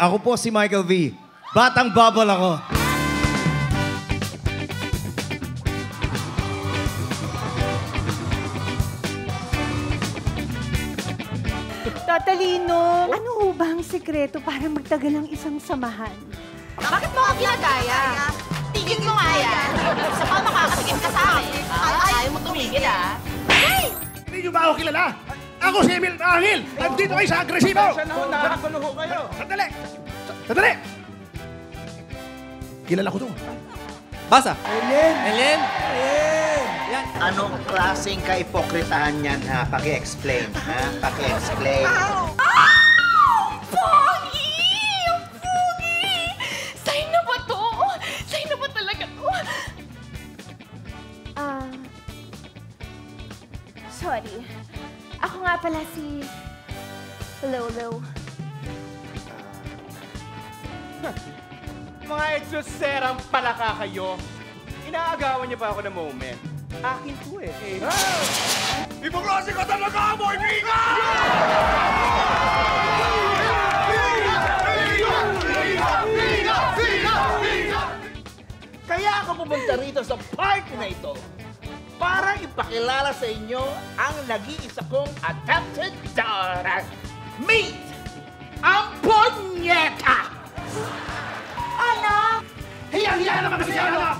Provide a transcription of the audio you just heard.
Ako po si Michael V. Batang bubble ako. Tatalino, ano ho ba ang sekreto para magtagal ang isang samahan? Bakit mo ako ginagaya? Tigil mo nga yan. Sa mga makakatigil ka sa akin. Ayaw mo tumigil, ah. Hey! Hindi niyo ba ako kilala? Ako si Emil Angel! Nandito kayo sa agresibo! Nakagulo ho kayo. Sandali! Sandali! Kilala ko to. Basa. Ellen! Yan. Anong klaseng kaipokritahan yan, ha? Paki-explain, ha? Paki-explain. Pogi! Pogi! Sa'yo na ba to? Sa'yo na ba talaga to? Sorry. Ako nga pala si Lolo. Mga etsoserang palaka kayo. Inaagawan niyo pa ako ng moment. Akin to eh. Ipoklase ka talaga, boy! Biga! Kaya ako pumunta rito sa party na ito para ipakilala sa inyo ang nag-iisa kong adopted daughter. Meet ang Ponyeta! Hiyang-hiya naman kasi siya, ano?